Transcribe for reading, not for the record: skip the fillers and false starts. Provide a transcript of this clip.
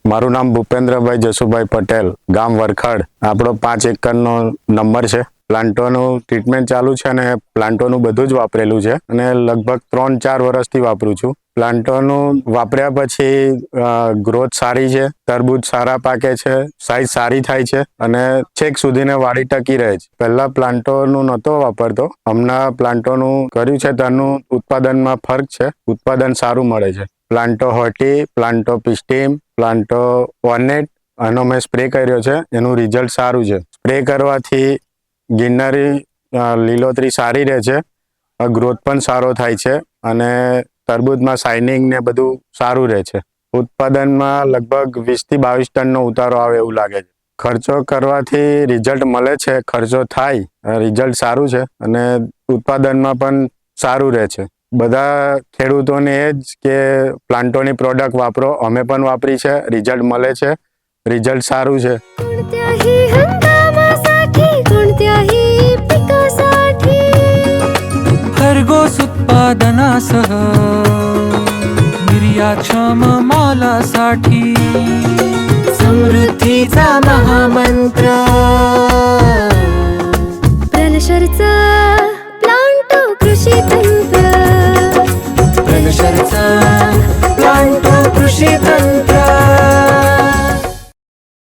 મારું નામ ભૂપેન્દ્રભાઈ જસુભાઈ પટેલ, ગામ વરખડ. આપણો 5 એકરનો નંબર છે. પ્લાન્ટોનું ટ્રીટમેન્ટ ચાલુ છે અને પ્લાન્ટોનું બધું જ વાપરેલું છે અને લગભગ 3-4 વર્ષથી વાપરું છું. પ્લાન્ટોનું વાપર્યા પછી ગ્રોથ સારી છે, તરબૂચ સારા પાકે છે, સાઈઝ સારી થાય છે અને છેક સુધીને વાડી ટકી રહે છે. પહેલા પ્લાન્ટોનું નહોતો વાપરતો, હમણાં પ્લાન્ટોનું કર્યું છે તેનું ઉત્પાદનમાં ફરક છે. ઉત્પાદન સારું મળે છે. પ્લાન્ટો હોર્ટી, પ્લાન્ટો પિસ્ટીમ, પ્લાન્ટો વોર્નેટ આનો મેં સ્પ્રે કર્યો છે. એનું રિઝલ્ટ સારું છે. સ્પ્રે કરવાથી ગિરનારી લીલોતરી સારી રહે છે, ગ્રોથ પણ સારો થાય છે અને તરબૂચમાં શાઇનિંગ ને બધું સારું રહે છે. ઉત્પાદનમાં લગભગ 20-22 ટનનો ઉતારો આવે એવું લાગે છે. ખર્ચો કરવાથી રિઝલ્ટ મળે છે, ખર્ચો થાય, રિઝલ્ટ સારું છે અને ઉત્પાદનમાં પણ સારું રહે છે. બધા ખેડૂતોને એ જ કે પ્લાન્ટોની પ્રોડક્ટ વાપરો. અમે પણ વાપરી છે, રિઝલ્ટ મળે છે, રિઝલ્ટ સારું છે. खरगोश उत्पादनासह निर्यातक्षम मालासाठी समृद्धीचा महामंत्र प्रलशरचा